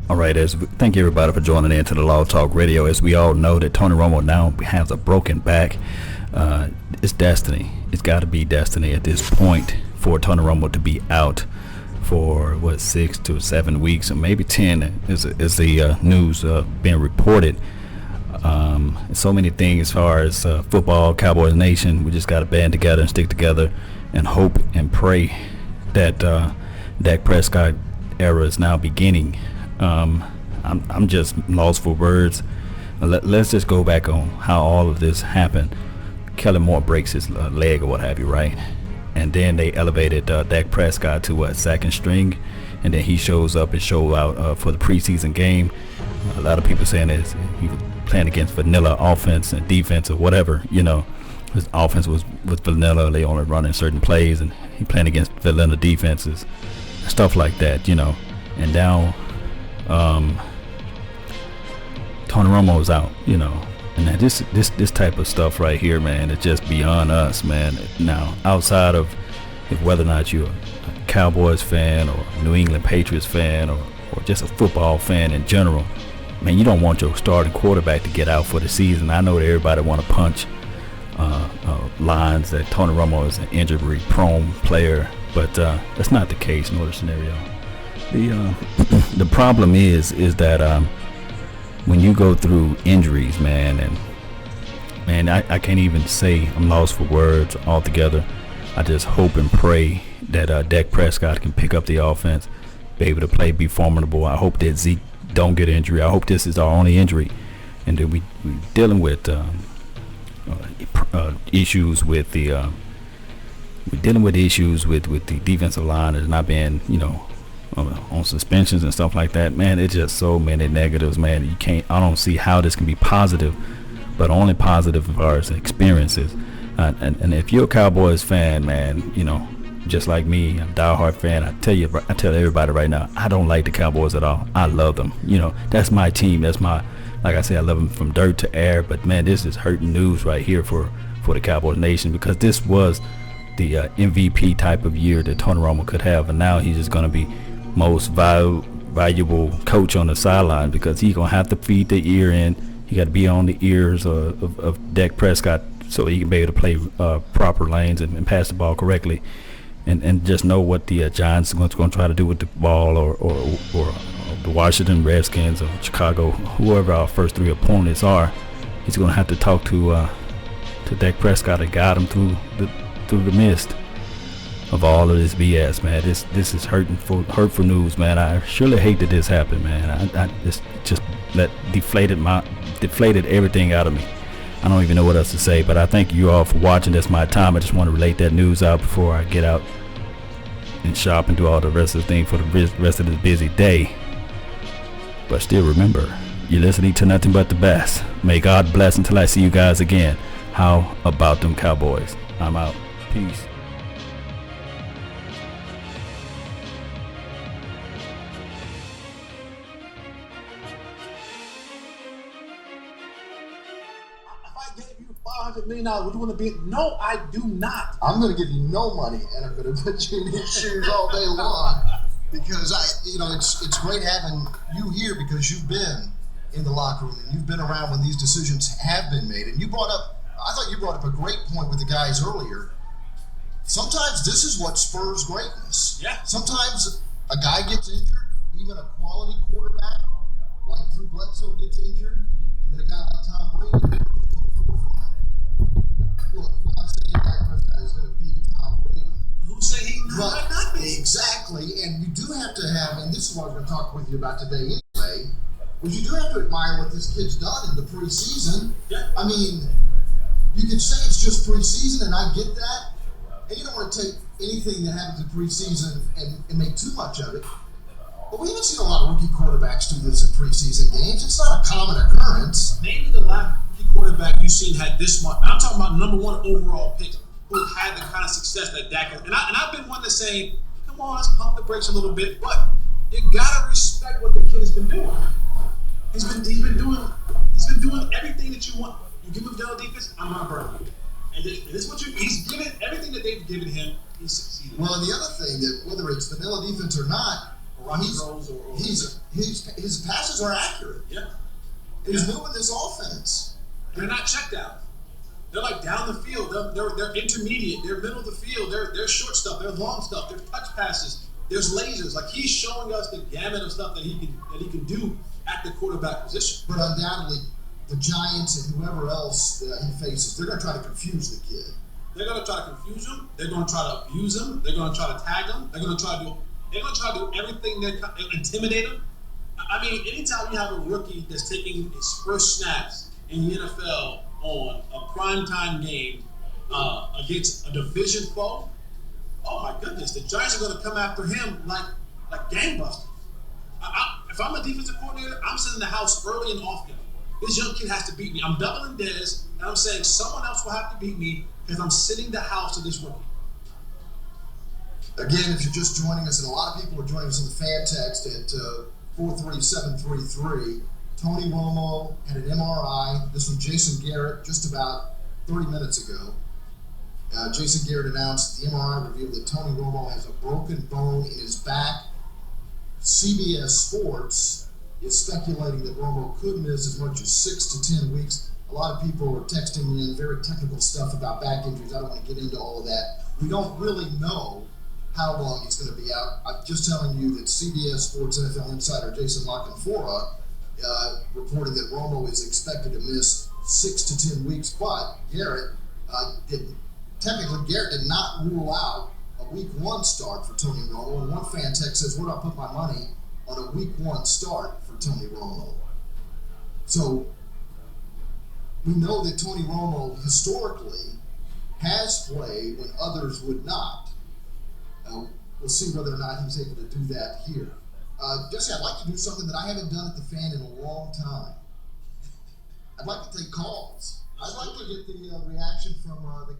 All right, thank you everybody for joining in to the Law Talk Radio. As we all know that Tony Romo now has a broken back. It's destiny. It's got to be destiny at this point for Tony Romo to be out for 6 to 7 weeks, or maybe 10, is the news being reported. So many things as far as football, Cowboys Nation. We just got to band together and stick together and hope and pray that Dak Prescott era is now beginning. I'm just lost for words. Let's just go back on how all of this happened. Kellen Moore breaks his leg or what have you, right? And then they elevated Dak Prescott to second string, and then he shows up and show out for the preseason game. A lot of people saying that he was playing against vanilla offense and defense or whatever. His offense was vanilla. They only running certain plays, and he playing against vanilla defenses, stuff like that. And now Tony Romo is out, and this type of stuff right here, man, it's just beyond us, man. Now, outside of whether or not you're a Cowboys fan or New England Patriots fan or just a football fan in general, man, you don't want your starting quarterback to get out for the season. I know that everybody want to punch lines that Tony Romo is an injury-prone player, but that's not the case nor the scenario. The problem is that when you go through injuries, man, I can't even say, I'm lost for words altogether. I just hope and pray that Dak Prescott can pick up the offense, be able to play, be formidable. I hope that Zeke don't get injury. I hope this is our only injury, and that we're dealing with issues with the defensive line that's not being, on suspensions and stuff like that. Man, it's just so many negatives, man. I don't see how this can be positive, but only positive as far as experiences. And if you're a Cowboys fan, man, just like me, I'm a diehard fan. I tell everybody right now, I don't like the Cowboys at all. I love them. That's my team. That's my, like I say, I love them from dirt to air. But man, this is hurting news right here for the Cowboys Nation, because this was the MVP type of year that Tony Romo could have, and now he's just going to be most valuable coach on the sideline, because he's going to have to feed the ear in. He got to be on the ears of Dak Prescott so he can be able to play proper lanes and pass the ball correctly, and just know what the Giants are going to try to do with the ball, or the Washington Redskins or Chicago, whoever our first three opponents are. He's going to have to talk to Dak Prescott and guide him through the mist of all of this BS, man. This is hurtful news, man. I surely hate that this happened, man. I just deflated everything out of me. I don't even know what else to say, but I thank you all for watching. That's my time. I just want to relate that news out before I get out and shop and do all the rest of the thing for the rest of this busy day. But still, remember, you're listening to nothing but the best. May God bless until I see you guys again. How about them Cowboys? I'm out. Peace. $500 million, would you want to be? No, I do not. I'm going to give you no money, and I'm going to put you in his shoes all day long, because it's great having you here, because you've been in the locker room and you've been around when these decisions have been made. And I thought you brought up a great point with the guys earlier. Sometimes this is what spurs greatness. Yeah. Sometimes a guy gets injured, even a quality quarterback like Drew Bledsoe gets injured, and then a guy like Tom Brady. Look, I'm not saying Dak Prescott is going to beat Tom Brady. Who say he might not be? Exactly, and you do have to have, and this is what I was going to talk with you about today anyway, was you do have to admire what this kid's done in the preseason. Yeah. I mean, you could say it's just preseason, and I get that, and you don't want to take anything that happens in preseason and make too much of it. But we haven't seen a lot of rookie quarterbacks do this in preseason games. It's not a common occurrence. Maybe the last rookie quarterback you've seen had this much. I'm talking about number one overall pick who had the kind of success that Dak has. And I've been one to say, come on, let's pump the brakes a little bit. But you gotta respect what the kid has been doing. He's been doing everything that you want. You give him vanilla defense, I'm gonna burn him. And this is what he's given everything that they've given him. He's succeeded. Well, and the other thing, that whether it's vanilla defense or not, His passes are accurate. Yeah. He's moving this offense. They're not check down. They're like down the field. They're intermediate. They're middle of the field. They're short stuff. They're long stuff. They're touch passes. There's lasers. Like he's showing us the gamut of stuff that he can do at the quarterback position. But undoubtedly, the Giants and whoever else he faces, they're going to try to confuse the kid. They're going to try to confuse him. They're going to try to abuse him. They're going to try to tag him. They're going to try to do everything that intimidate him. I mean, anytime you have a rookie that's taking his first snaps in the NFL on a primetime game against a division foe, oh my goodness, the Giants are going to come after him like gangbusters. If I'm a defensive coordinator, I'm sitting in the house early and often. This young kid has to beat me. I'm doubling Dez, and I'm saying someone else will have to beat me because I'm sitting the house of this rookie. Again, if you're just joining us, and a lot of people are joining us on the fan text at 43733, Tony Romo had an MRI. This was Jason Garrett just about 30 minutes ago. Jason Garrett announced the MRI revealed that Tony Romo has a broken bone in his back. CBS Sports is speculating that Romo could miss as much as 6 to 10 weeks. A lot of people are texting in very technical stuff about back injuries. I don't want to get into all of that. We don't really know how long he's going to be out. I'm just telling you that CBS Sports NFL insider Jason La Canfora reported that Romo is expected to miss 6 to 10 weeks, but Garrett did not rule out a week 1 start for Tony Romo. And one fan text says, where do I put my money on a week 1 start for Tony Romo? So we know that Tony Romo historically has played when others would not. We'll see whether or not he's able to do that here. Jesse, I'd like to do something that I haven't done at the Fan in a long time. I'd like to take calls. I'd like to get the reaction from the